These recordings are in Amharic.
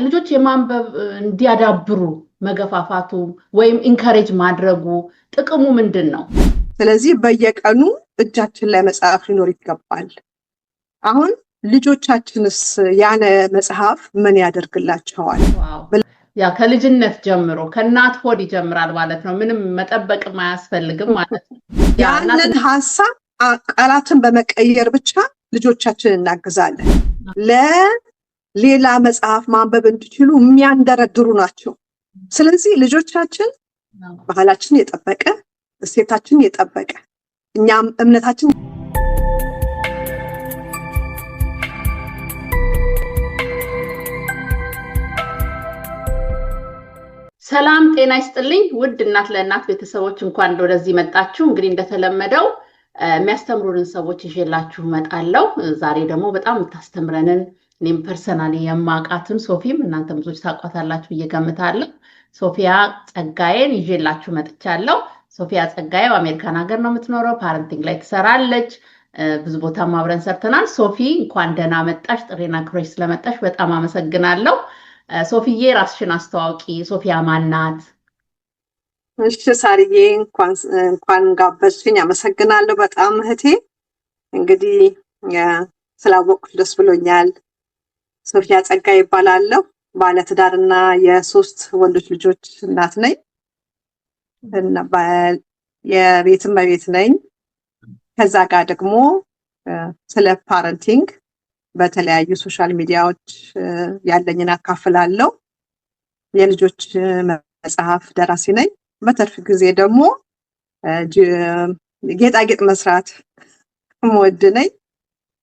ልጆች የማንበብ እንዲያዳብሩ መገፋፋቱ ወይም ኢንካሬጅ ማድረጉ ጥቅሙ ምንድነው? ስለዚህ በየቀኑ እጃችን ላይ መጽሐፍ ሊኖር ይገባል። አሁን ልጆቻችንስ ያለ መጽሐፍ ምን ያደርግላቸዋል? ያ ከልጅነት ጀምሮ ከእናት ሆድ ይጀምራል ማለት ነው። ምንም መጠበቅ ማያስፈልግም ማለት ነው። ያንን ሐሳብ ቃላትን በመቀየር ብቻ ልጆቻችንን እናግዛለን። ለሌላ መጽሐፍ ማንበብ እንዲችሉ የሚያንደረድሩ ናቸው። ስለዚህ ልጆቻችን ባህላችን የጠበቀ እሴታችን የጠበቀ እኛም እምነታችን ሰላም ጤና ይስጥልኝ ውድ እናት ለእናት ቤተሰቦች እንኳን ወደዚህ መጣችሁ። እንግዲህ እንደተለመደው የሚያስተምሩንን ሰዎች ይዤላችሁ መጣለሁ። ዛሬ ደግሞ በጣም የምታስተምረንን እኔም ፐርሰናሊ የማውቃትን ሶፊም እናንተም ብዙዎች ታውቋታላችሁ ብዬ ገምታለሁ። ሶፊያ ጸጋዬን ይዤላችሁ መጥቻለሁ። ሶፊያ ጸጋዬ በአሜሪካን ሀገር ነው የምትኖረው። ፓረንቲንግ ላይ ትሰራለች። ብዙ ቦታ አብረን ሰርተናል። ሶፊ እንኳን ደህና መጣሽ። ጥሬና ክሮሽ ስለመጣሽ በጣም አመሰግናለሁ። ሶፊዬ ራስሽን አስተዋውቂ። ሶፊያ ማን ናት? እሺ ሳርዬ እንኳን ጋበዝሽኝ አመሰግናለሁ በጣም እህቴ። እንግዲህ ስላወቅኩሽ ደስ ብሎኛል። ሶፊያ ጸጋዬ ይባላለሁ። ባለትዳርና የሶስት ወንዶች ልጆች እናት ነኝ። የቤት እመቤት ነኝ። ከዛ ጋር ደግሞ ስለ ፓረንቲንግ በተለያዩ ሶሻል ሚዲያዎች ያለኝን አካፍላለሁ። የልጆች መጽሐፍ ደራሲ ነኝ። በትርፍ ጊዜ ደግሞ ጌጣጌጥ መስራት የምወድ ነኝ።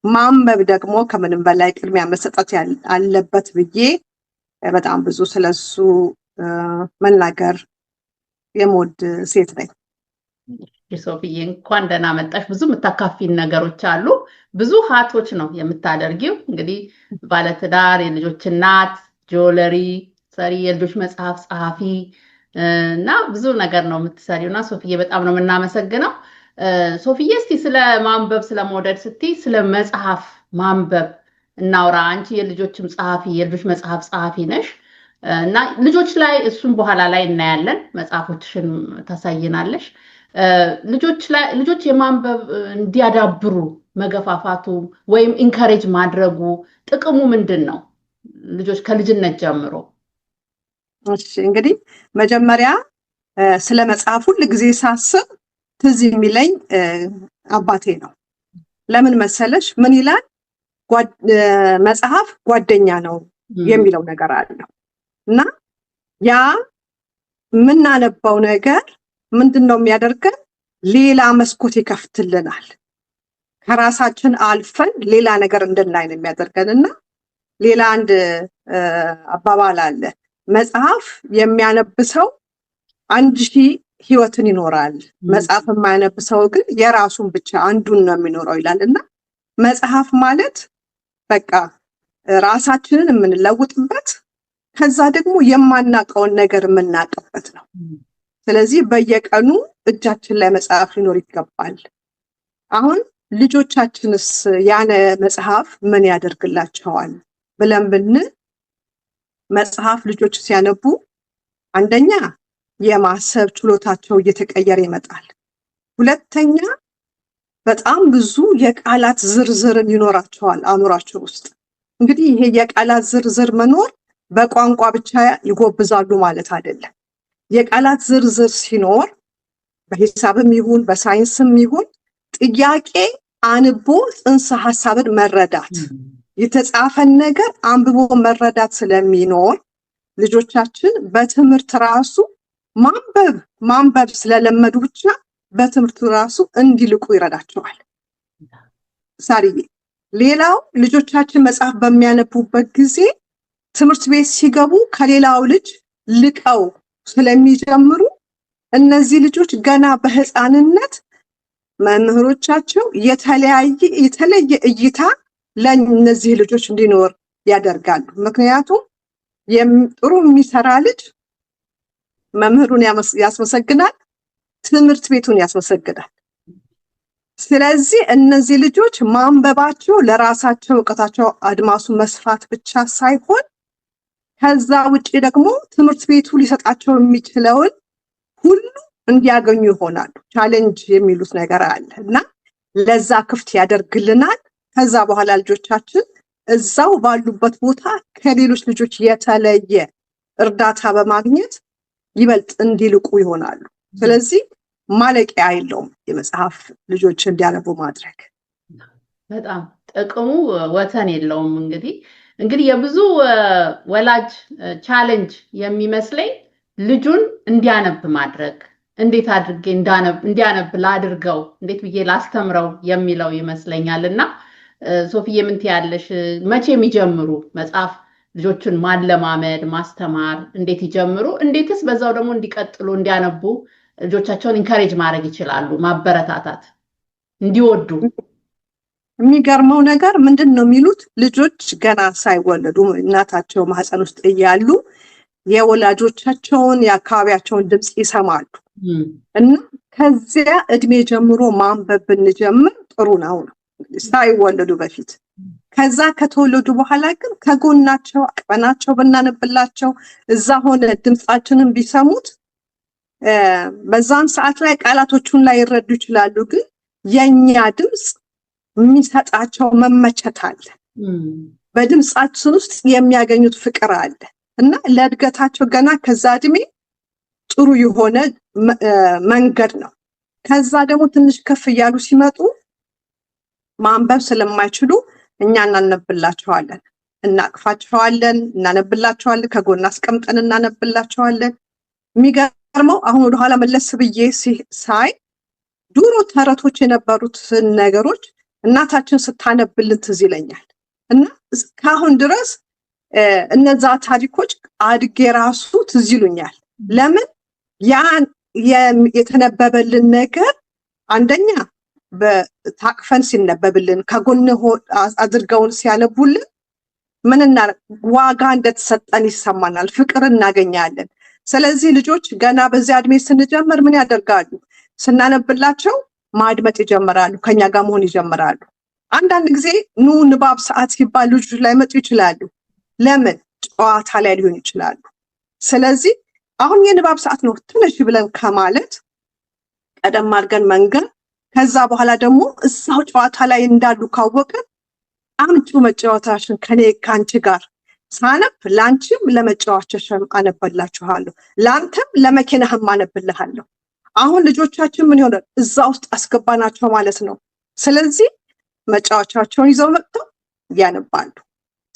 ማንበብ ደግሞ ከምንም በላይ ቅድሚያ መሰጠት አለበት ብዬ በጣም ብዙ ስለሱ መናገር የምወድ ሴት ነኝ። ሶፊዬ እንኳን ደህና መጣሽ። ብዙ የምታካፊን ነገሮች አሉ። ብዙ ሀቶች ነው የምታደርጊው። እንግዲህ ባለትዳር፣ የልጆች እናት፣ ጆለሪ ሰሪ፣ የልጆች መጽሐፍ ጸሐፊ እና ብዙ ነገር ነው የምትሰሪው እና ሶፊዬ በጣም ነው የምናመሰግነው። ሶፊዬ እስቲ ስለ ማንበብ ስለመውደድ ስትይ ስለ መጽሐፍ ማንበብ እናውራ። አንቺ የልጆችም ጸሐፊ የልጆች መጽሐፍ ጸሐፊ ነሽ እና ልጆች ላይ እሱን በኋላ ላይ እናያለን። መጽሐፎችሽን ታሳይናለሽ። ልጆች የማንበብ እንዲያዳብሩ መገፋፋቱ ወይም ኢንካሬጅ ማድረጉ ጥቅሙ ምንድነው? ልጆች ከልጅነት ጀምሮ። እሺ እንግዲህ መጀመሪያ ስለ መጽሐፍ ሁሉ ጊዜ ሳስብ ትዝ የሚለኝ አባቴ ነው። ለምን መሰለሽ? ምን ይላል? መጽሐፍ ጓደኛ ነው የሚለው ነገር አለው እና ያ የምናነባው ነገር ምንድነው የሚያደርገን? ሌላ መስኮት ይከፍትልናል። ከራሳችን አልፈን ሌላ ነገር እንድናይ ነው የሚያደርገንና ሌላ አንድ አባባል አለ። መጽሐፍ የሚያነብሰው 1000 ህይወትን ይኖራል፣ መጽሐፍ የማያነብሰው ግን የራሱን ብቻ አንዱን ነው የሚኖረው ይላልና መጽሐፍ ማለት በቃ ራሳችንን የምንለውጥበት ከዛ ደግሞ የማናውቀውን ነገር የምናውቅበት ነው። ስለዚህ በየቀኑ እጃችን ላይ መጽሐፍ ሊኖር ይገባል። አሁን ልጆቻችንስ ያለ መጽሐፍ ምን ያደርግላቸዋል ብለን ብንል መጽሐፍ ልጆች ሲያነቡ አንደኛ የማሰብ ችሎታቸው እየተቀየረ ይመጣል። ሁለተኛ በጣም ብዙ የቃላት ዝርዝርን ይኖራቸዋል አእምሯቸው ውስጥ። እንግዲህ ይሄ የቃላት ዝርዝር መኖር በቋንቋ ብቻ ይጎብዛሉ ማለት አይደለም። የቃላት ዝርዝር ሲኖር በሂሳብም ይሁን በሳይንስም ይሁን ጥያቄ አንቦ ጽንሰ ሐሳብን መረዳት የተጻፈን ነገር አንብቦ መረዳት ስለሚኖር ልጆቻችን በትምህርት ራሱ ማንበብ ስለለመዱ ብቻ በትምህርቱ ራሱ እንዲልቁ ይረዳቸዋል። ሳርዬ ሌላው ልጆቻችን መጽሐፍ በሚያነቡበት ጊዜ ትምህርት ቤት ሲገቡ ከሌላው ልጅ ልቀው ስለሚጀምሩ እነዚህ ልጆች ገና በህፃንነት መምህሮቻቸው የተለየ እይታ ለእነዚህ ልጆች እንዲኖር ያደርጋሉ። ምክንያቱም ጥሩ የሚሰራ ልጅ መምህሩን ያስመሰግናል፣ ትምህርት ቤቱን ያስመሰግናል። ስለዚህ እነዚህ ልጆች ማንበባቸው ለራሳቸው እውቀታቸው አድማሱ መስፋት ብቻ ሳይሆን ከዛ ውጪ ደግሞ ትምህርት ቤቱ ሊሰጣቸው የሚችለውን ሁሉ እንዲያገኙ ይሆናሉ። ቻሌንጅ የሚሉት ነገር አለ እና ለዛ ክፍት ያደርግልናል። ከዛ በኋላ ልጆቻችን እዛው ባሉበት ቦታ ከሌሎች ልጆች የተለየ እርዳታ በማግኘት ይበልጥ እንዲልቁ ይሆናሉ። ስለዚህ ማለቂያ የለውም የመጽሐፍ ልጆች እንዲያነቡ ማድረግ። በጣም ጥቅሙ ወተን የለውም። እንግዲህ የብዙ ወላጅ ቻሌንጅ የሚመስለኝ ልጁን እንዲያነብ ማድረግ፣ እንዴት አድርጌ እንዲያነብ ላድርገው፣ እንዴት ብዬ ላስተምረው የሚለው ይመስለኛልና ሶፊዬ ምን ትያለሽ? መቼ የሚጀምሩ መጽሐፍ ልጆችን ማለማመድ ማስተማር እንዴት ይጀምሩ? እንዴትስ በዛው ደግሞ እንዲቀጥሉ እንዲያነቡ ልጆቻቸውን ኢንካሬጅ ማድረግ ይችላሉ? ማበረታታት እንዲወዱ። የሚገርመው ነገር ምንድነው የሚሉት ልጆች ገና ሳይወለዱ እናታቸው ማህፀን ውስጥ እያሉ የወላጆቻቸውን የአካባቢያቸውን ድምጽ ይሰማሉ እና ከዚያ እድሜ ጀምሮ ማንበብ ብንጀምር ጥሩ ነው ሳይወለዱ በፊት። ከዛ ከተወለዱ በኋላ ግን ከጎናቸው አቅበናቸው ብናነብላቸው እዛ ሆነ ድምጻችንን ቢሰሙት በዛን ሰዓት ላይ ቃላቶቹን ላይ ይረዱ ይችላሉ። ግን የኛ ድምጽ የሚሰጣቸው መመቸት አለ፣ በድምጻችን ውስጥ የሚያገኙት ፍቅር አለ እና ለእድገታቸው ገና ከዛ እድሜ ጥሩ የሆነ መንገድ ነው። ከዛ ደግሞ ትንሽ ከፍ እያሉ ሲመጡ ማንበብ ስለማይችሉ እኛ እናነብላቸዋለን፣ እናቅፋቸዋለን፣ እናነብላቸዋለን፣ ከጎን አስቀምጠን እናነብላቸዋለን። የሚገርመው አሁን ወደ ኋላ መለስ ብዬ ሳይ ድሮ ተረቶች የነበሩት ነገሮች እናታችን ስታነብልን ትዝ ይለኛል እና እስካሁን ድረስ እነዛ ታሪኮች አድጌ ራሱ ትዝ ይሉኛል። ለምን ያን የተነበበልን ነገር አንደኛ በታቅፈን ሲነበብልን ከጎን አድርገውን ሲያነቡልን ምንና ዋጋ እንደተሰጠን ይሰማናል፣ ፍቅር እናገኛለን። ስለዚህ ልጆች ገና በዚያ እድሜ ስንጀምር ምን ያደርጋሉ? ስናነብላቸው ማድመጥ ይጀምራሉ፣ ከኛ ጋር መሆን ይጀምራሉ። አንዳንድ ጊዜ ኑ ንባብ ሰዓት ሲባል ልጆች ላይ መጡ ይችላሉ። ለምን? ጨዋታ ላይ ሊሆን ይችላሉ። ስለዚህ አሁን የንባብ ሰዓት ነው ትንሽ ብለን ከማለት ቀደም አድርገን መንገር፣ ከዛ በኋላ ደግሞ እዛው ጨዋታ ላይ እንዳሉ ካወቅን አምጩ መጫወታሽን ከኔ ካንቺ ጋር ሳነብ ላንቺም ለመጫወቻሽም አነብላችኋለሁ፣ ላንተም ለመኪናህም አነብልሃለሁ። አሁን ልጆቻችን ምን ይሆናል? እዛ ውስጥ አስገባናቸው ማለት ነው። ስለዚህ መጫወቻቸውን ይዘው መጥተው ያነባሉ፣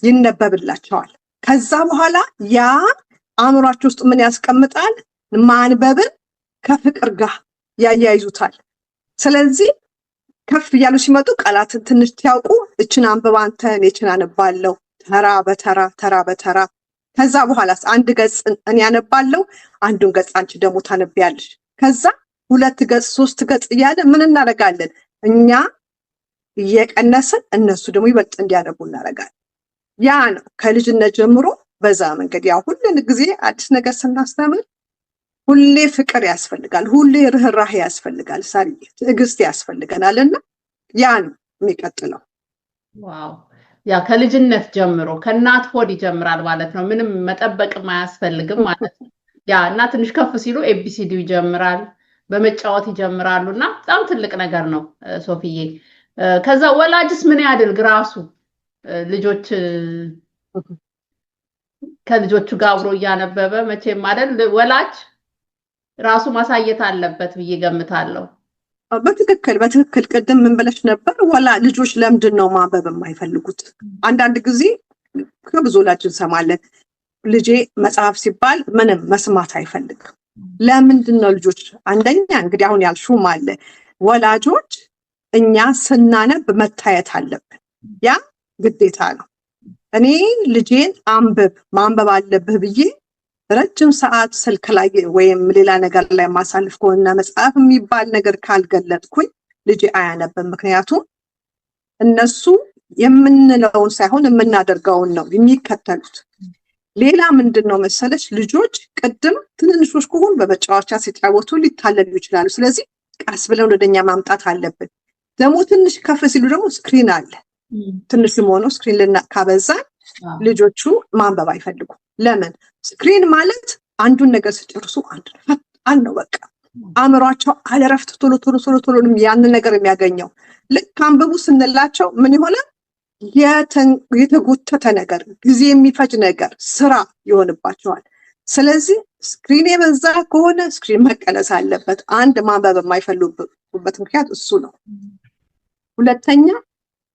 ይነበብላቸዋል። ከዛ በኋላ ያ አእምሯቸው ውስጥ ምን ያስቀምጣል? ማንበብን ከፍቅር ጋር ያያይዙታል። ስለዚህ ከፍ እያሉ ሲመጡ ቃላትን ትንሽ ሲያውቁ እችን አንብብ አንተ፣ እኔ እችን አነባለሁ፣ ተራ በተራ ተራ በተራ። ከዛ በኋላስ አንድ ገጽ እኔ ያነባለሁ፣ አንዱን ገጽ አንቺ ደግሞ ታነቢያለሽ። ከዛ 2 ገጽ 3 ገጽ እያለ ምን እናደርጋለን? እኛ እየቀነስን እነሱ ደግሞ ይበልጥ እንዲያነቡ እናደርጋለን። ያ ነው ከልጅነት ጀምሮ በዛ መንገድ። ያው ሁሉን ጊዜ አዲስ ነገር ስናስተምር ሁሌ ፍቅር ያስፈልጋል፣ ሁሌ ርህራሄ ያስፈልጋል፣ ትዕግስት ያስፈልገናልና ያ ነው የሚቀጥለው። ዋው! ያ ከልጅነት ጀምሮ ከእናት ሆድ ይጀምራል ማለት ነው። ምንም መጠበቅም አያስፈልግም ማለት ነው። ያ እና ትንሽ ከፍ ሲሉ ኤቢሲዲ ይጀምራል፣ በመጫወት ይጀምራሉና በጣም ትልቅ ነገር ነው ሶፊዬ። ከዛ ወላጅስ ምን ያድርግ? ራሱ ልጆች ከልጆቹ ጋር አብሮ እያነበበ መቼም አይደል ወላጅ ራሱ ማሳየት አለበት ብዬ ገምታለሁ። በትክክል ቅድም ምን ብለሽ ነበር? ልጆች ለምንድን ነው ማንበብ የማይፈልጉት? አንዳንድ ጊዜ ከብዙ ወላጅ እንሰማለን፣ ልጄ መጽሐፍ ሲባል ምንም መስማት አይፈልግም። ለምንድን ነው ልጆች? አንደኛ እንግዲህ አሁን ያልሹም አለ፣ ወላጆች እኛ ስናነብ መታየት አለብን። ያ ግዴታ ነው። እኔ ልጄን ማንበብ አለብህ ብዬ ረጅም ሰዓት ስልክ ላይ ወይም ሌላ ነገር ላይ ማሳልፍ ከሆነ መጽሐፍ የሚባል ነገር ካልገለጥኩኝ ልጄ አያነብም። ምክንያቱም እነሱ የምንለውን ሳይሆን የምናደርገውን ነው የሚከተሉት። ሌላ ምንድነው መሰለሽ? ልጆች ቅድም ትንንሾች ከሆኑ በመጫወቻ ሲጫወቱ ሊታለሉ ይችላሉ። ስለዚህ ቀስ ብለን ወደኛ ማምጣት አለብን። ደግሞ ትንሽ ከፍ ሲሉ ደግሞ ስክሪን አለ። ትንሽ ሆኖ ስክሪን ካበዛን ልጆቹ ማንበብ አይፈልጉም። ለምን? ስክሪን ማለት አንዱን ነገር ሲጨርሱ ፈጣን ነው። በቃ አእምሯቸው አለረፍት ቶሎ ያንን ነገር የሚያገኘው። ልክ አንብቡ ስንላቸው ምን ይሆናል? የተጎተተ ነገር፣ ጊዜ የሚፈጅ ነገር፣ ስራ ይሆንባቸዋል። ስለዚህ ስክሪን የበዛ ከሆነ ስክሪን መቀነስ አለበት። አንድ ማንበብ የማይፈልጉበት ምክንያት እሱ ነው። ሁለተኛ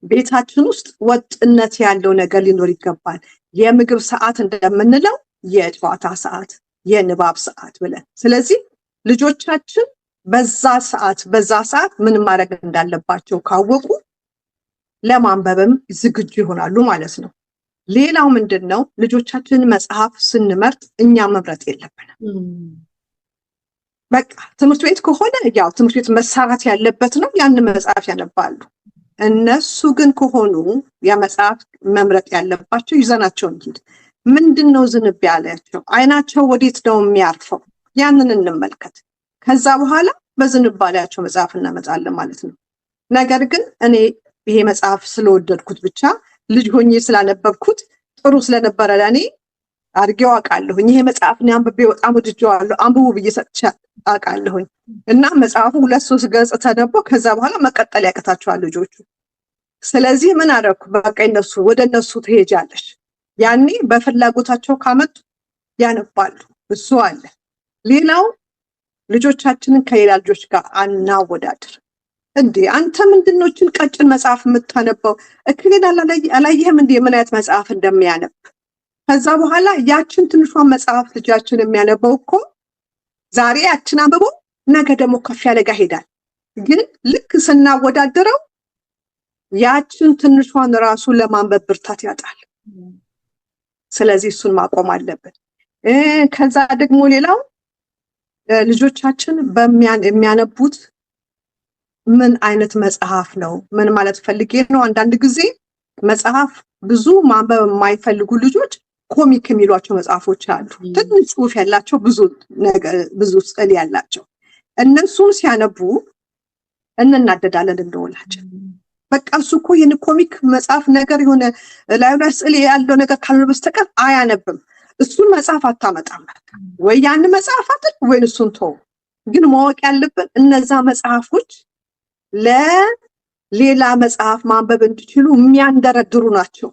ቤታችን ውስጥ ወጥነት ያለው ነገር ሊኖር ይገባል። የምግብ ሰዓት እንደምንለው የጨዋታ ሰዓት፣ የንባብ ሰዓት ብለን። ስለዚህ ልጆቻችን በዛ ሰዓት ምን ማድረግ እንዳለባቸው ካወቁ ለማንበብም ዝግጁ ይሆናሉ ማለት ነው። ሌላው ምንድነው? ልጆቻችንን መጽሐፍ ስንመርጥ እኛ መምረጥ የለብንም። በቃ ትምህርት ቤት ከሆነ ያው ትምህርት ቤት መሰራት ያለበት ነው፣ ያንን መጽሐፍ ያነባሉ። እነሱ ግን ከሆኑ የመጽሐፍ መምረጥ ያለባቸው ይዘናቸው እንሂድ። ምንድነው ዝንባሌያቸው? አይናቸው ወዴት ነው የሚያርፈው? ያንን እንመልከት። ከዛ በኋላ በዝንባሌያቸው መጽሐፍ እናመጣለን ማለት ነው። ነገር ግን እኔ ይሄ መጽሐፍ ስለወደድኩት ብቻ ልጅ ሆኜ ስላነበብኩት ጥሩ ስለነበረ ለኔ አድርጌው አውቃለሁኝ። ይሄ መጽሐፍ ነው አንብቤ በጣም ወድጄዋለሁ አንብቡ ብዬ ሰጥቼ አውቃለሁኝ። እና መጽሐፉ 2-3 ገጽ ተነቦ ከዛ በኋላ መቀጠል ያቀታቸዋል ልጆቹ። ስለዚህ ምን አደረኩ? በቃ ወደ እነሱ ትሄጃለሽ። ያኔ በፍላጎታቸው ካመጡ ያነባሉ። እሱ አለ። ሌላው ልጆቻችንን ከሌላ ልጆች ጋር አናወዳድር። እንዴ አንተ ምንድነው ቀጭን መጽሐፍ የምታነበው? እክሌን አላየህም እንዴ ምን አይነት መጽሐፍ እንደሚያነብ? ከዛ በኋላ ያችን ትንሿን መጽሐፍ ልጃችን የሚያነበው እኮ ዛሬ ያችን አንብቦ ነገ ደግሞ ከፍ ያለ ጋር ሄዳል። ግን ልክ ስናወዳደረው ያችን ትንሿን ራሱ ለማንበብ ብርታት ያጣል። ስለዚህ እሱን ማቆም አለብን። ከዛ ደግሞ ሌላው ልጆቻችን የሚያነቡት ምን አይነት መጽሐፍ ነው? ምን ማለት ፈልጌ ነው? አንዳንድ ጊዜ መጽሐፍ ብዙ ማንበብ የማይፈልጉ ልጆች ኮሚክ የሚሏቸው መጽሐፎች አሉ። ትንሽ ጽሑፍ ያላቸው ብዙ ስዕል ያላቸው እነሱን ሲያነቡ እንናደዳለን እንደወላጅ። በቃ እሱ እኮ ይሄን ኮሚክ መጽሐፍ ነገር የሆነ ላዩ ላይ ስዕል ያለው ነገር ካልሆነ በስተቀር አያነብም። እሱን መጽሐፍ አታመጣም። ወይ ያን መጽሐፍ አጥቅ ወይ እሱን ተው። ግን ማወቅ ያለብን እነዛ መጽሐፎች ለሌላ መጽሐፍ ማንበብ እንዲችሉ የሚያንደረድሩ ናቸው።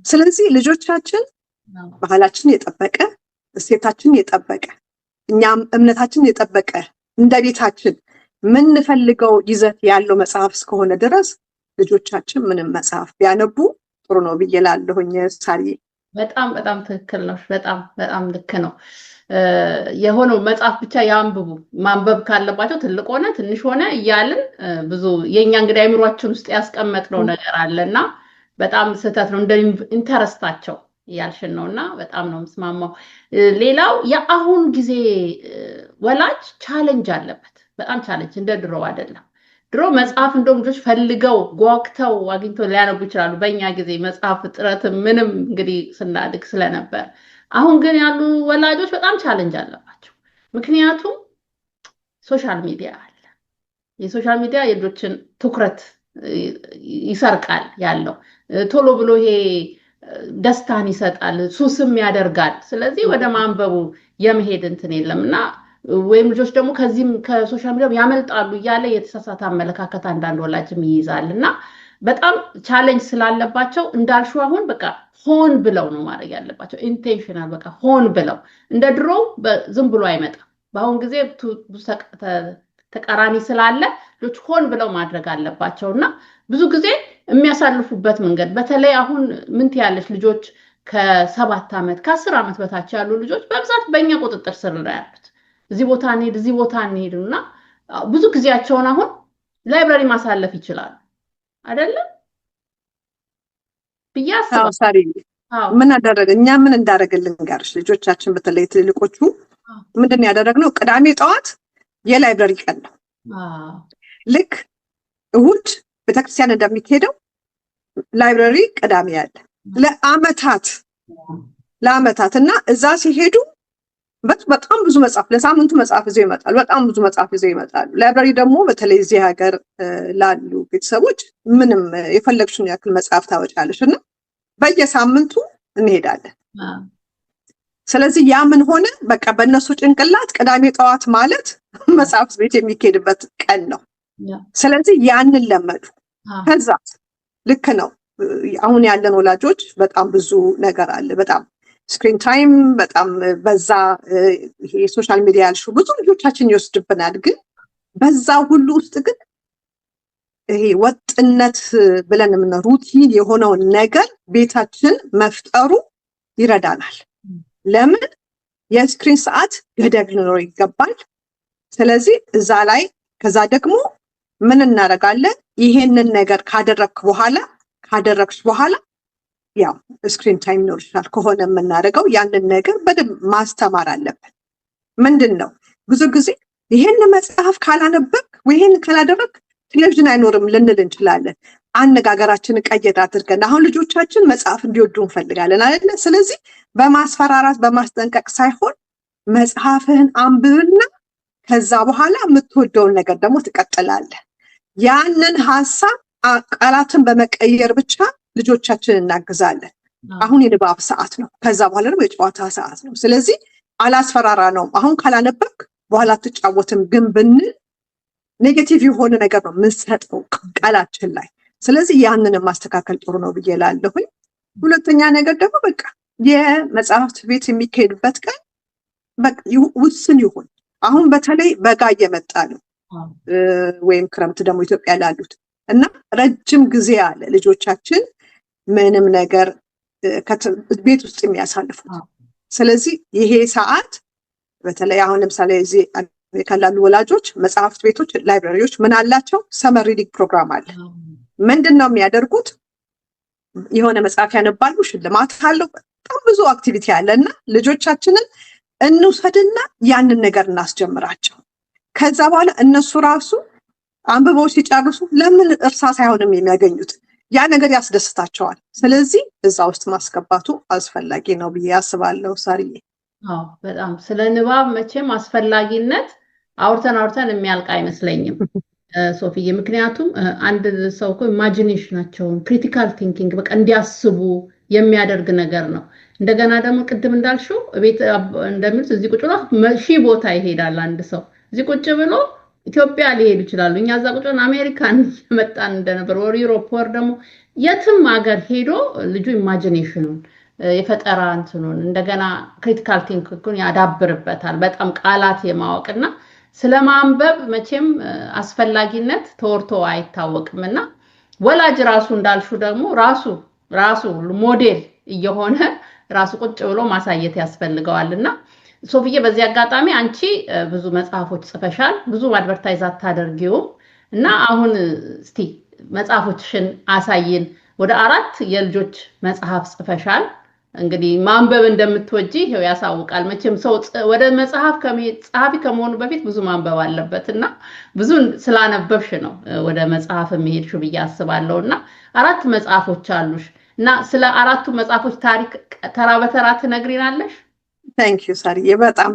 ስለዚህ ልጆቻችን ባህላችን የጠበቀ እሴታችን የጠበቀ እኛም እምነታችን የጠበቀ እንደ ቤታችን ምንፈልገው ይዘት ያለው መጽሐፍ እስከሆነ ድረስ ልጆቻችን ምንም መጽሐፍ ቢያነቡ ጥሩ ነው ብዬ እላለሁኝ። ሳሪዬ በጣም ትክክል ነው። በጣም ልክ ነው። የሆነው መጽሐፍ ብቻ ያንብቡ። ማንበብ ካለባቸው ትልቅ ሆነ ትንሽ ሆነ እያልን ብዙ የኛ እንግዲህ አይምሯችን ውስጥ ያስቀመጥነው ነገር አለና በጣም ስህተት ነው። እንደ ኢንተረስታቸው ያልሽን ነውና በጣም ነው የምስማማው። ሌላው የአሁን ጊዜ ወላጅ ቻሌንጅ አለበት። በጣም ቻሌንጅ እንደ ድሮ አይደለም። ድሮ መጽሐፍ እንደውም ልጆች ፈልገው ጓግተው አግኝተው ሊያነቡ ይችላሉ። በእኛ ጊዜ መጽሐፍ እጥረት ምንም እንግዲህ ስናድግ ስለነበር። አሁን ግን ያሉ ወላጆች በጣም ቻሌንጅ አለባቸው። ምክንያቱም ሶሻል ሚዲያ አለ። የሶሻል ሚዲያ የልጆችን ትኩረት ይሰርቃል ያለው ቶሎ ብሎ ይሄ ደስታን ይሰጣል፣ ሱስም ያደርጋል። ስለዚህ ወደ ማንበቡ የመሄድ እንትን የለምና ወይም ልጆች ደግሞ ከዚህም ከሶሻል ሚዲያ ያመልጣሉ እያለ የተሳሳተ አመለካከት አንዳንድ ወላጅም ይይዛልና በጣም ቻሌንጅ ስላለባቸው እንዳልሽው አሁን በቃ ሆን ብለው ነው ማድረግ ያለባቸው። ኢንቴንሽናል በቃ ሆን ብለው እንደ ድሮ ዝም ብሎ አይመጣም። በአሁን ጊዜ ተቃራኒ ስላለ ልጆች ሆን ብለው ማድረግ አለባቸውና ብዙ ጊዜ የሚያሳልፉበት መንገድ በተለይ አሁን ምን ትያለሽ ልጆች ከ7 ዓመት ከ10 ዓመት በታች ያሉ ልጆች በብዛት በእኛ ቁጥጥር ስር ነው ያሉት። እዚህ ቦታ እንሄድና ብዙ ጊዜያቸውን አሁን ላይብራሪ ማሳለፍ ይችላሉ አይደለም? ሳሪ ምን አደረገ? እኛ ምን እንዳደረገልን ጋርሽ ልጆቻችን በተለይ ትልቆቹ ምንድን ያደረግነው ቅዳሜ ጠዋት የላይብራሪ ቀን ነው። ልክ እሁድ ቤተክርስቲያን እንደሚሄደው ላይብራሪ ቅዳሜ ያለ ለአመታት እና እዛ ሲሄዱ በጣም ብዙ መጽሐፍ ለሳምንቱ መጽሐፍ ይዘው ይመጣሉ። በጣም ብዙ መጽሐፍ ይዘው ይመጣሉ። ላይብራሪ ደግሞ በተለይ እዚህ ሀገር ላሉ ቤተሰቦች ምንም የፈለግሽውን ያክል መጽሐፍ ታወጫለሽ እና በየሳምንቱ እንሄዳለን። ስለዚህ ያ ምን ሆነ በቃ በእነሱ ጭንቅላት ቅዳሜ ጠዋት ማለት መጽሐፍ ቤት የሚካሄድበት ቀን ነው። ስለዚህ ያንን ለመዱ። ከዛ ልክ ነው አሁን ያለን ወላጆች በጣም ብዙ ነገር አለ። በጣም ስክሪን ታይም በጣም በዛ ይሄ ሶሻል ሚዲያ ያልሽው ብዙ ልጆቻችን ይወስድብናል። ግን በዛ ሁሉ ውስጥ ግን ይሄ ወጥነት ብለን ምን ሩቲን የሆነውን ነገር ቤታችን መፍጠሩ ይረዳናል። ለምን የስክሪን ሰዓት ገደብ ሊኖረው ይገባል። ስለዚህ እዛ ላይ ከዛ ደግሞ ምን እናደርጋለን? ይሄንን ነገር ካደረግሽ በኋላ ያው ስክሪን ታይም ይኖርሻል ከሆነ የምናደርገው ያንን ነገር በደንብ ማስተማር አለብን። ምንድነው ብዙ ጊዜ ይሄን መጽሐፍ ካላነበብክ ወይ ይሄን ካላደረግክ ቴሌቪዥን አይኖርም ልንል እንችላለን። አነጋገራችንን ቀየር አድርገን አሁን ልጆቻችን መጽሐፍ እንዲወዱ እንፈልጋለን አይደል? ስለዚህ በማስፈራራት በማስጠንቀቅ ሳይሆን መጽሐፍህን አንብብና ከዛ በኋላ የምትወደውን ነገር ደግሞ ትቀጥላለህ። ያንን ሐሳብ ቃላትን በመቀየር ብቻ ልጆቻችንን እናግዛለን። አሁን የንባብ ሰዓት ነው፣ ከዛ በኋላ ደግሞ የጨዋታ ሰዓት ነው። ስለዚህ አላስፈራራ ነው። አሁን ካላነበብክ በኋላ አትጫወትም ግን ብንል ኔጌቲቭ የሆነ ነገር ነው የምንሰጠው ቃላችን ላይ። ስለዚህ ያንን ማስተካከል ጥሩ ነው ብዬ እላለሁኝ። ሁለተኛ ነገር ደግሞ በቃ የመጽሐፍት ቤት የሚካሄድበት ቀን በቃ ውስን ይሁን። አሁን በተለይ በጋ እየመጣ ነው ወይም ክረምት ደግሞ ኢትዮጵያ ላሉት እና ረጅም ጊዜ አለ ልጆቻችን ምንም ነገር ቤት ውስጥ የሚያሳልፉት። ስለዚህ ይሄ ሰዓት በተለይ አሁን ለምሳሌ እዚህ ካላሉ ወላጆች መጽሐፍት ቤቶች ላይብራሪዎች ምን አላቸው? ሰመር ሪዲንግ ፕሮግራም አለ። ምንድነው የሚያደርጉት? የሆነ መጽሐፍ ያነባሉ፣ ሽልማት አለው፣ በጣም ብዙ አክቲቪቲ አለና ልጆቻችንን እንውሰድና ያንን ነገር እናስጀምራቸው። ከዛ በኋላ እነሱ ራሱ አንብበው ሲጨርሱ ለምን እርሳስ አይሆንም የሚያገኙት? ያ ነገር ያስደስታቸዋል። ስለዚህ እዛ ውስጥ ማስገባቱ አስፈላጊ ነው ብዬ አስባለሁ። ሳሪዬ በጣም ስለ ንባብ መቼም አስፈላጊነት አውርተን የሚያልቅ አይመስለኝም ሶፊዬ። ምክንያቱም አንድ ሰው እኮ ኢማጂኔሽናቸውን ክሪቲካል ቲንኪንግ በቃ እንዲያስቡ የሚያደርግ ነገር ነው። እንደገና ደግሞ ቅድም እንዳልሽው ቤት እንደሚሉት እዚህ ቁጭ ብሎ ሺህ ቦታ ይሄዳል አንድ ሰው። እዚህ ቁጭ ብሎ ኢትዮጵያ ሊሄዱ ይችላሉ። እኛ እዛ ቁጭ ብለን አሜሪካን መጣን እንደነበር ወር ዩሮፕ ወር ደግሞ የትም ሀገር ሄዶ ልጁ ኢማጂኔሽኑን የፈጠራ እንትኑን እንደገና ክሪቲካል ቲንኪንግን ያዳብርበታል። በጣም ቃላት የማወቅና ስለማንበብ መቼም አስፈላጊነት ተወርቶ አይታወቅምና ወላጅ ራሱ እንዳልሹ ደግሞ ራሱ ሞዴል እየሆነ ራሱ ቁጭ ብሎ ማሳየት ያስፈልገዋልና ሶፊዬ በዚህ አጋጣሚ አንቺ ብዙ መጽሐፎች ጽፈሻል፣ ብዙ አድቨርታይዝ አታደርጊውም እና አሁን እስቲ መጽሐፎችሽን አሳይን። ወደ 4 የልጆች መጽሐፍ ጽፈሻል። እንግዲህ ማንበብ እንደምትወጂ ይሄው ያሳውቃል። መቼም ሰው ወደ መጽሐፍ ጸሐፊ ከመሆኑ በፊት ብዙ ማንበብ አለበትና ብዙ ስላነበብሽ ነው ወደ መጽሐፍ የሚሄድሽው ብዬ አስባለሁና 4 መጽሐፎች አሉሽ እና ስለ 4ቱ መጽሐፎች ታሪክ ተራ በተራ ትነግሪናለሽ? ታንክ ዩ ሳሪ፣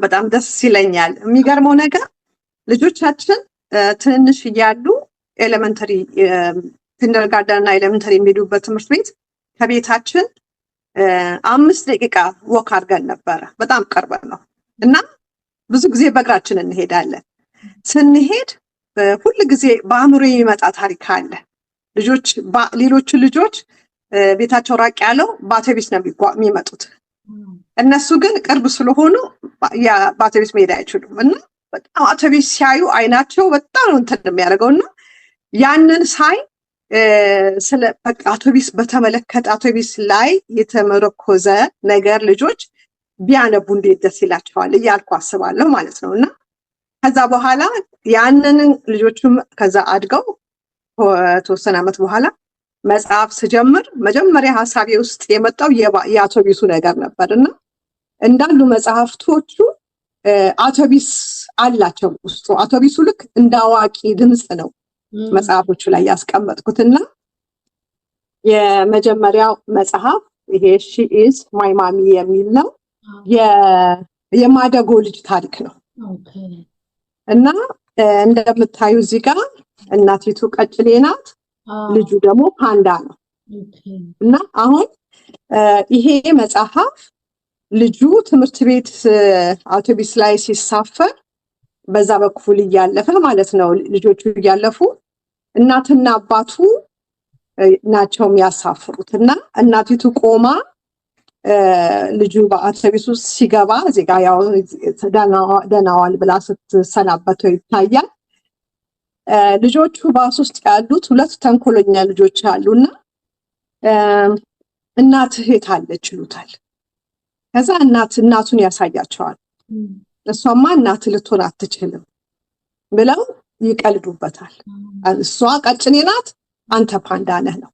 በጣም ደስ ይለኛል። የሚገርመው ነገር ልጆቻችን ትንሽ እያሉ ኤሌመንተሪ ኪንደርጋርተን እና ኤሌመንተሪ የሚሄዱበት ትምህርት ቤት ከቤታችን 5 ደቂቃ ወክ አድርገን ነበረ። በጣም ቅርብ ነው እና ብዙ ጊዜ በእግራችን እንሄዳለን። ስንሄድ ሁሉ ጊዜ በአእምሮ የሚመጣ ታሪክ አለ። ሌሎቹ ልጆች ቤታቸው ራቅ ያለው በአውቶቢስ ነው የሚመጡት። እነሱ ግን ቅርብ ስለሆኑ በአውቶቢስ መሄድ አይችሉም እና በጣም አውቶቢስ ሲያዩ አይናቸው በጣም ነው እንትን የሚያደርገውና ያንን ሳይ ስለ በቃ አውቶቢስ በተመለከተ አውቶቢስ ላይ የተመረኮዘ ነገር ልጆች ቢያነቡ እንዴት ደስ ይላቸዋል እያልኩ አስባለሁ ማለት ነው። እና ከዛ በኋላ ያንን ልጆቹም ከዛ አድገው ተወሰነ ዓመት በኋላ መጽሐፍ ስጀምር መጀመሪያ ሐሳቤ ውስጥ የመጣው የአውቶቢሱ ነገር ነበርና እንዳሉ መጽሐፍቶቹ አውቶቢስ አላቸው ውስጡ። አውቶቢሱ ልክ እንዳዋቂ ድምጽ ነው መጽሐፎቹ ላይ ያስቀመጥኩትና የመጀመሪያው መጽሐፍ ይሄ ሺ ኢዝ ማይ ማሚ የሚል ነው። የማደጎ ልጅ ታሪክ ነው። እና እንደምታዩ እዚህ ጋር እናቲቱ ቀጭኔ ናት፣ ልጁ ደግሞ ፓንዳ ነው። እና አሁን ይሄ መጽሐፍ ልጁ ትምህርት ቤት አውቶቡስ ላይ ሲሳፈር በዛ በኩል እያለፈ ማለት ነው፣ ልጆቹ እያለፉ እናትና አባቱ ናቸው የሚያሳፍሩት። እና እናቲቱ ቆማ ልጁ በአውቶቡስ ውስጥ ሲገባ እዚህ ጋር ያው ደህና ዋል ብላ ስትሰናበተው ይታያል። ልጆቹ ባስ ውስጥ ያሉት ሁለት ተንኮለኛ ልጆች አሉና እናትህ የት አለች ይሉታል። ከዛ እናቱን ያሳያቸዋል። እሷማ እናት ልትሆን አትችልም ብለው ይቀልዱበታል። እሷ ቀጭኔ ናት፣ አንተ ፓንዳ ነህ ነው።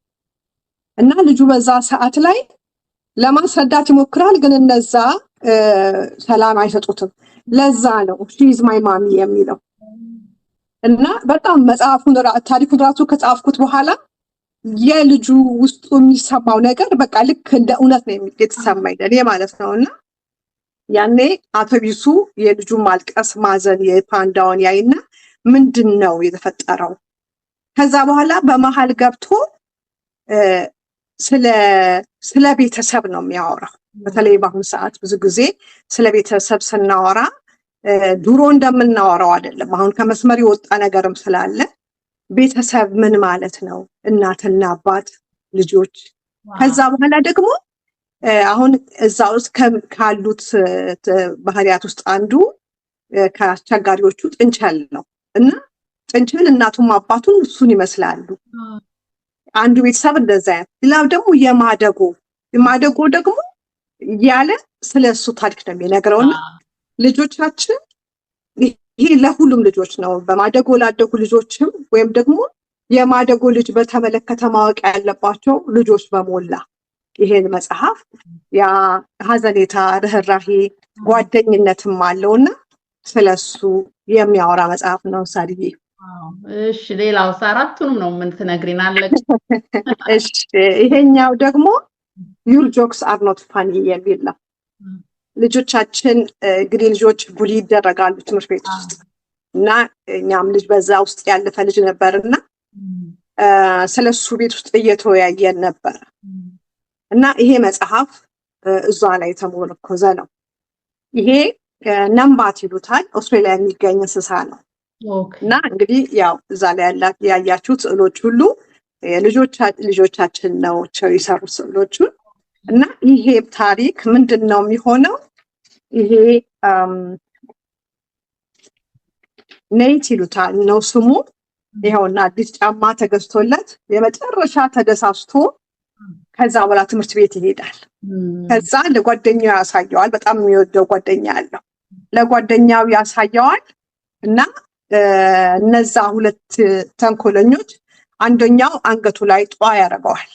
እና ልጁ በዛ ሰዓት ላይ ለማስረዳት ይሞክራል፣ ግን እነዛ ሰላም አይሰጡትም። ለዛ ነው ሺዝ ማይ ማሚ የሚለው። እና በጣም መጽሐፉን ታሪኩን ራሱ ከጻፍኩት በኋላ የልጁ ውስጡ የሚሰማው ነገር በቃ ልክ እንደ እውነት ነው የተሰማኝ ለኔ ማለት ነው። እና ያኔ አውቶቡሱ የልጁን ማልቀስ ማዘን የፓንዳውን ያይና ምንድን ነው የተፈጠረው? ከዛ በኋላ በመሃል ገብቶ ስለ ቤተሰብ ነው የሚያወራው። በተለይ በአሁኑ ሰዓት ብዙ ጊዜ ስለ ቤተሰብ ስናወራ ድሮ እንደምናወራው አይደለም። አሁን ከመስመር የወጣ ነገርም ስላለ ቤተሰብ ምን ማለት ነው? እናትና አባት፣ ልጆች። ከዛ በኋላ ደግሞ አሁን እዛ ውስጥ ካሉት ባህሪያት ውስጥ አንዱ ከአስቸጋሪዎቹ ጥንቸል ነው። እና ጥንቸል እናቱም አባቱን እሱን ይመስላሉ። አንዱ ቤተሰብ እንደዛ። ሌላው ደግሞ የማደጎ ደግሞ ያለ ስለሱ ታሪክ ነው የሚነግረውና ልጆቻችን ይሄ ለሁሉም ልጆች ነው፣ በማደጎ ላደጉ ልጆችም ወይም ደግሞ የማደጎ ልጅ በተመለከተ ማወቅ ያለባቸው ልጆች በሞላ ይሄን መጽሐፍ ያ ሀዘኔታ፣ ርህራሄ፣ ጓደኝነትም አለውና ስለሱ የሚያወራ መጽሐፍ ነው። ሳድዬ እሺ፣ ሌላው አራቱንም ነው ምን ትነግሪናለሽ? እሺ፣ ይሄኛው ደግሞ ዩር ጆክስ አር ኖት ፋኒ የሚል ነው። ልጆቻችን እንግዲህ ልጆች ቡሊ ይደረጋሉ ትምህርት ቤት ውስጥ እና እኛም ልጅ በዛ ውስጥ ያለፈ ልጅ ነበርና ስለሱ ቤት ውስጥ እየተወያየን ነበር። እና ይሄ መጽሐፍ እዛ ላይ ተሞርኮዘ ነው። ይሄ ነምባት ይሉታል፣ ኦስትሬሊያ የሚገኝ እንስሳ ነው። እና እንግዲህ ያው እዛ ላይ ያያችሁት ስዕሎች ሁሉ ልጆቻችን ነው የሰሩት ስዕሎቹን። እና ይሄ ታሪክ ምንድን ነው የሚሆነው? ይሄ ኔት ይሉታል ነው ስሙ። ይኸውና አዲስ ጫማ ተገዝቶለት የመጨረሻ ተደሳስቶ ከዛ በኋላ ትምህርት ቤት ይሄዳል። ከዛ ለጓደኛው ያሳየዋል። በጣም የሚወደው ጓደኛ አለው። ለጓደኛው ያሳየዋል እና እነዛ ሁለት ተንኮለኞች አንደኛው አንገቱ ላይ ጧ ያደርገዋል።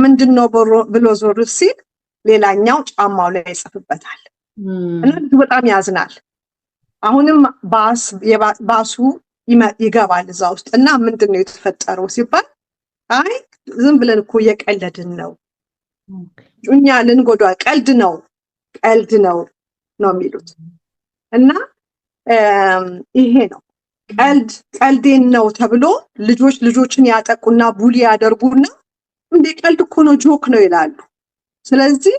ምንድነው ብሎ ዞር ሲል ሌላኛው ጫማው ላይ ይጽፍበታል። እና በጣም ያዝናል። አሁንም ባሱ ይገባል እዛ ውስጥ እና ምንድነው የተፈጠረው ሲባል አይ ዝም ብለን እኮ የቀለድን ነው፣ እኛ ልንጎዳ ቀልድ ነው የሚሉት። እና ይሄ ነው ቀልዴን ነው ተብሎ ልጆችን ያጠቁና ቡሊ ያደርጉና እንደ ቀልድ እኮ ነው ጆክ ነው ይላሉ። ስለዚህ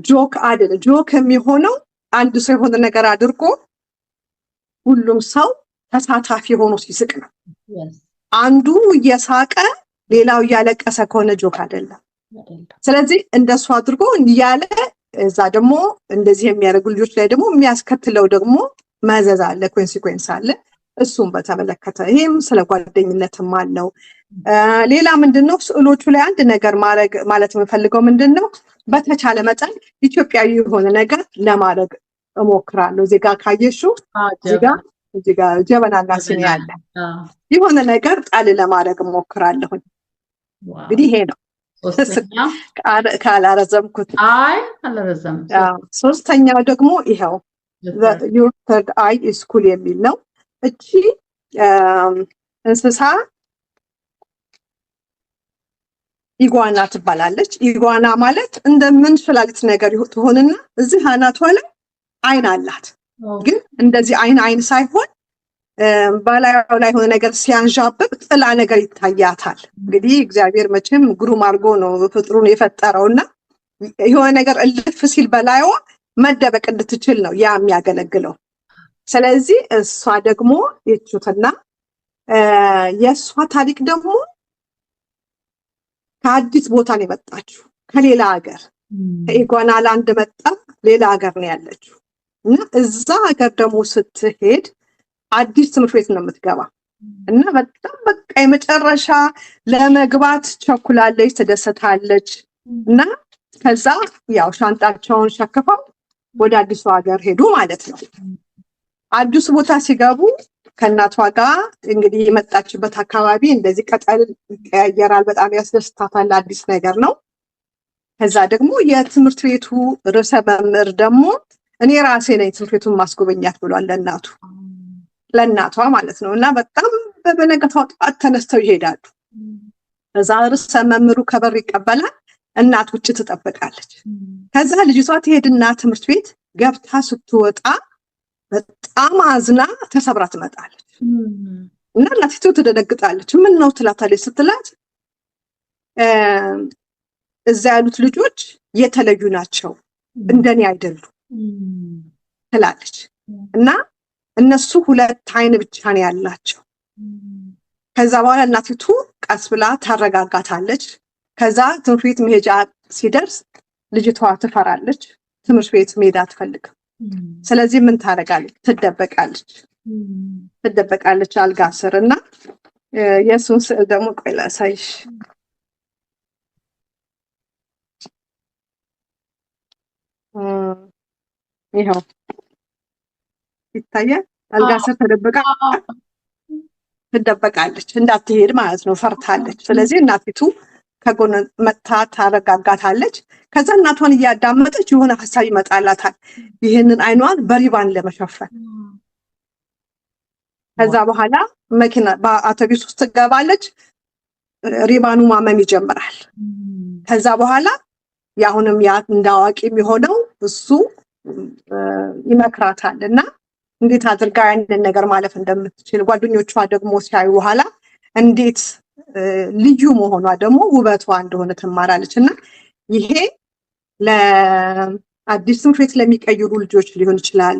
ጆክ አይደለም። ጆክ የሚሆነው አንድ ሰው የሆነ ነገር አድርጎ ሁሉም ሰው ተሳታፊ ሆኖ ሲስቅ ነው። አንዱ እየሳቀ ሌላው እያለቀሰ ከሆነ ጆክ አይደለም። ስለዚህ እንደሱ አድርጎ እያለ እዛ ደግሞ እንደዚህ የሚያደርጉ ልጆች ላይ ደግሞ የሚያስከትለው ደግሞ መዘዝ አለ፣ ኮንሲኩዌንስ አለ። እሱም በተመለከተ ይሄም ስለ ጓደኝነትም አለው። ሌላ ምንድነው ስዕሎቹ ላይ አንድ ነገር ማለት የምፈልገው ምንድነው በተቻለ መጠን ኢትዮጵያዊ የሆነ ነገር ለማድረግ እሞክራለሁ። እዚህ ጋር ካየሽው እዚህ ጋር ጀበናና ሲኒ ያለ የሆነ ነገር ጣል ለማድረግ እሞክራለሁ። እንግዲህ ይሄ ነው ካላረዘምኩት። አይ አላረዘም። ሶስተኛው ደግሞ ይሄው your third eye is cool የሚል ነው። እቺ እንስሳ ኢጓና ትባላለች። ኢጓና ማለት እንደምን ፍላሊት ነገር ትሆንና እዚህ አናቷ ላይ አይን አላት። ግን እንደዚህ አይን ሳይሆን በላዩ ላይ ሆነ ነገር ሲያንዣብብ ጥላ ነገር ይታያታል። እንግዲህ እግዚአብሔር መቼም ግሩም አድርጎ ነው ፍጥሩን የፈጠረውና የሆነ ነገር እልፍ ሲል በላዩ መደበቅ እንድትችል ነው ያ የሚያገለግለው። ስለዚህ እሷ ደግሞ የቹትና የእሷ ታሪክ ደግሞ ከአዲስ ቦታ ነው የመጣችው፣ ከሌላ ሀገር ከኢጓናላንድ መጣ ሌላ ሀገር ነው ያለችው እና እዛ ሀገር ደግሞ ስትሄድ አዲስ ትምህርት ቤት ነው የምትገባ እና በጣም በቃ የመጨረሻ ለመግባት ቸኩላለች፣ ተደሰታለች እና ከዛ ያው ሻንጣቸውን ሸክፈው ወደ አዲሱ ሀገር ሄዱ ማለት ነው። አዲሱ ቦታ ሲገቡ ከእናቷ ጋር እንግዲህ የመጣችበት አካባቢ እንደዚህ ቀጠል ይቀያየራል፣ በጣም ያስደስታታል፣ አዲስ ነገር ነው። ከዛ ደግሞ የትምህርት ቤቱ ርዕሰ መምህር ደግሞ እኔ ራሴ ነኝ ትምህርት ቤቱን ማስጎበኛት ብሏል ለእናቷ ማለት ነው። እና በጣም በነገታው ጠዋት ተነስተው ይሄዳሉ። ከዛ ርዕሰ መምህሩ ከበር ይቀበላል፣ እናት ውጭ ትጠብቃለች። ከዛ ልጅቷ ትሄድና ትምህርት ቤት ገብታ ስትወጣ በጣም አዝና ተሰብራ ትመጣለች እና እናቲቱ ትደነግጣለች። ምን ነው ትላታለች። ስትላት እዛ ያሉት ልጆች የተለዩ ናቸው፣ እንደኔ አይደሉም ትላለች እና እነሱ ሁለት አይን ብቻ ነው ያላቸው። ከዛ በኋላ እናቲቱ ቀስ ብላ ታረጋጋታለች። ከዛ ትምህርት ቤት መሄጃ ሲደርስ ልጅቷ ትፈራለች፣ ትምህርት ቤት መሄድ አትፈልግም። ስለዚህ ምን ታረጋለች? ትደበቃለች አልጋ ስር እና የሱን ስዕል ደግሞ ቆይ ላሳይሽ። ይሄው ይታያል። አልጋ ስር ትደበቃለች፣ እንዳትሄድ ማለት ነው፣ ፈርታለች። ስለዚህ እናቲቱ ከጎን መታ ታረጋጋታለች። ከዛ እናቷን እያዳመጠች የሆነ ሐሳብ ይመጣላታል፣ ይሄንን አይኗን በሪባን ለመሸፈን። ከዛ በኋላ መኪና በአውቶቡስ ውስጥ ትገባለች፣ ሪባኑ ማመም ይጀምራል። ከዛ በኋላ ያሁንም ያ እንዳዋቂ የሚሆነው እሱ ይመክራታል እና እንዴት አድርጋ ያንን ነገር ማለፍ እንደምትችል ጓደኞቿ ደግሞ ሲያዩ በኋላ እንዴት ልዩ መሆኗ ደግሞ ውበቷ እንደሆነ ትማራለች። እና ይሄ ለአዲስ ትምህርት ቤት ለሚቀይሩ ልጆች ሊሆን ይችላል፣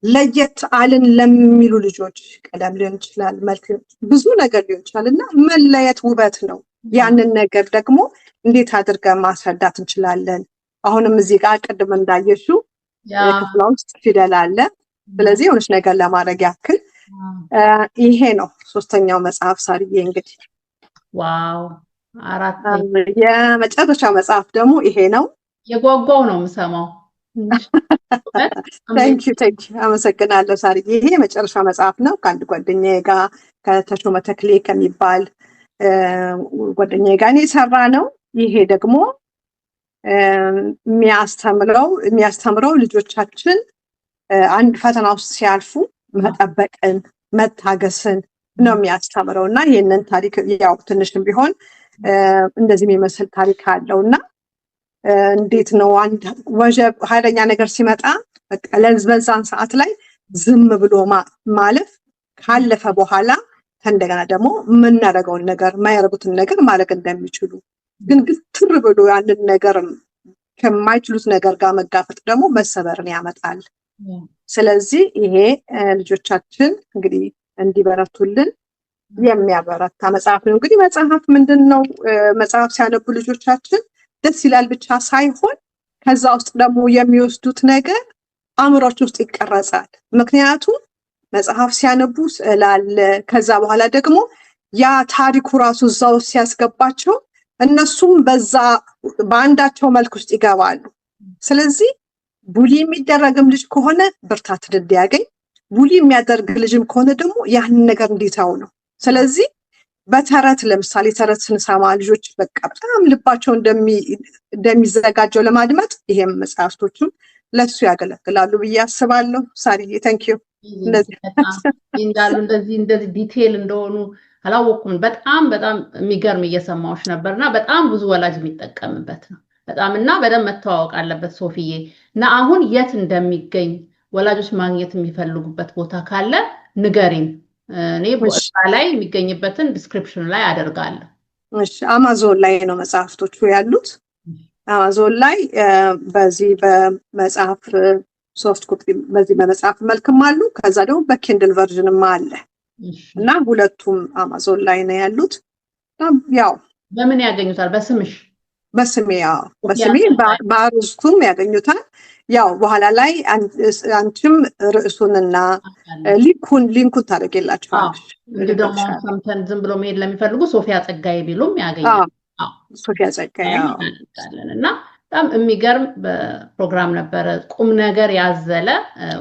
ለየት አልን ለሚሉ ልጆች ቀለም ሊሆን ይችላል፣ መልክ ብዙ ነገር ሊሆን ይችላል እና መለየት ውበት ነው። ያንን ነገር ደግሞ እንዴት አድርገን ማስረዳት እንችላለን? አሁንም እዚህ ጋር ቅድም እንዳየሽው ክፍሏ ውስጥ ፊደል አለ። ስለዚህ የሆነች ነገር ለማድረግ ያክል ይሄ ነው ሶስተኛው መጽሐፍ ሳርዬ። እንግዲህ ዋው የመጨረሻው መጽሐፍ ደግሞ ይሄ ነው። የጓጓው ነው የምሰማው። ታንክ ዩ አመሰግናለሁ ሳርዬ። ይሄ የመጨረሻ መጽሐፍ ነው። ከአንድ ጓደኛዬ ጋር ከተሾመ ተክሌ ከሚባል ጓደኛዬ ጋር የሰራ ነው። ይሄ ደግሞ የሚያስተምረው ልጆቻችን አንድ ፈተና ውስጥ ሲያልፉ መጠበቅን መታገስን ነው የሚያስተምረው እና ይህንን ታሪክ ያው ትንሽም ቢሆን እንደዚህ የሚመስል ታሪክ አለውና እንዴት ነው አንድ ወጀብ ኃይለኛ ነገር ሲመጣ በቃ ለዝበዛን ሰዓት ላይ ዝም ብሎ ማለፍ ካለፈ በኋላ እንደገና ደግሞ የምናደርገውን ነገር የማያደርጉትን ነገር ማድረግ እንደሚችሉ ግን ግትር ብሎ ያንን ነገር ከማይችሉት ነገር ጋር መጋፈጥ ደግሞ መሰበርን ያመጣል። ስለዚህ ይሄ ልጆቻችን እንግዲህ እንዲበረቱልን የሚያበረታ መጽሐፍ ነው። እንግዲህ መጽሐፍ ምንድነው? መጽሐፍ ሲያነቡ ልጆቻችን ደስ ይላል ብቻ ሳይሆን ከዛ ውስጥ ደግሞ የሚወስዱት ነገር አእምሯቸው ውስጥ ይቀረጻል። ምክንያቱም መጽሐፍ ሲያነቡ ስዕል አለ። ከዛ በኋላ ደግሞ ያ ታሪኩ ራሱ እዛው ሲያስገባቸው እነሱም በዛ በአንዳቸው መልክ ውስጥ ይገባሉ። ስለዚህ ቡሊ የሚደረግም ልጅ ከሆነ ብርታት እንዲያገኝ፣ ቡሊ የሚያደርግ ልጅም ከሆነ ደግሞ ያንን ነገር እንዲተው ነው። ስለዚህ በተረት ለምሳሌ ተረት ስንሰማ ልጆች በቃ በጣም ልባቸው እንደሚዘጋጀው ለማድመጥ ይሄም መጽሐፍቶቹም ለሱ ያገለግላሉ ብዬ አስባለሁ። ሳሪዬ ታንኪዩ። እንደዚህ ዲቴል እንደሆኑ አላወኩም። በጣም የሚገርም እየሰማዎች ነበርና በጣም ብዙ ወላጅ የሚጠቀምበት ነው። በጣም እና በደንብ መተዋወቅ አለበት ሶፊዬ። እና አሁን የት እንደሚገኝ ወላጆች ማግኘት የሚፈልጉበት ቦታ ካለ ንገሪን። እኔ ቦታ ላይ የሚገኝበትን ዲስክሪፕሽን ላይ አደርጋለሁ። እሺ አማዞን ላይ ነው መጽሐፍቶቹ ያሉት። አማዞን ላይ በዚህ በመጽሐፍ ሶፍት ኮፒ በዚህ በመጽሐፍ መልክም አሉ። ከዛ ደግሞ በኪንድል ቨርዥንም አለ እና ሁለቱም አማዞን ላይ ነው ያሉት። ያው በምን ያገኙታል? በስምሽ? በስሜ በአርዕስቱም ያገኙታል። ያው በኋላ ላይ አንቺም ርዕሱንና ሊንኩን ታደርጊላቸዋለሽ። እንግዲህ ደግሞ ሰምተን ዝም ብሎ መሄድ ለሚፈልጉ ሶፊያ ጸጋዬ ቢሉም ያገኛል። ሶፊያ ጸጋዬ እና በጣም የሚገርም ፕሮግራም ነበረ። ቁም ነገር ያዘለ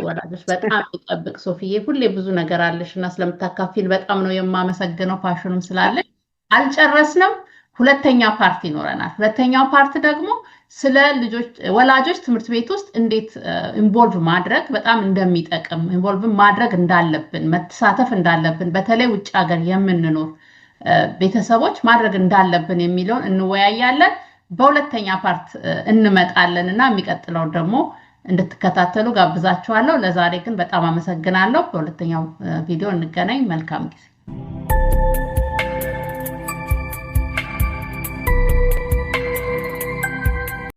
ወላጆች በጣም ይጠብቅ። ሶፊዬ ሁሌ ብዙ ነገር አለሽና ስለምታካፊል በጣም ነው የማመሰግነው። ፓሽኑም ስላለ አልጨረስንም። ሁለተኛ ፓርት ይኖረናል። ሁለተኛው ፓርት ደግሞ ስለ ወላጆች ትምህርት ቤት ውስጥ እንዴት ኢንቮልቭ ማድረግ በጣም እንደሚጠቅም ኢንቮልቭ ማድረግ እንዳለብን መተሳተፍ እንዳለብን በተለይ ውጭ ሀገር የምንኖር ቤተሰቦች ማድረግ እንዳለብን የሚለውን እንወያያለን። በሁለተኛ ፓርት እንመጣለንና የሚቀጥለው ደግሞ እንድትከታተሉ ጋብዛችኋለሁ። ለዛሬ ግን በጣም አመሰግናለሁ። በሁለተኛው ቪዲዮ እንገናኝ። መልካም ጊዜ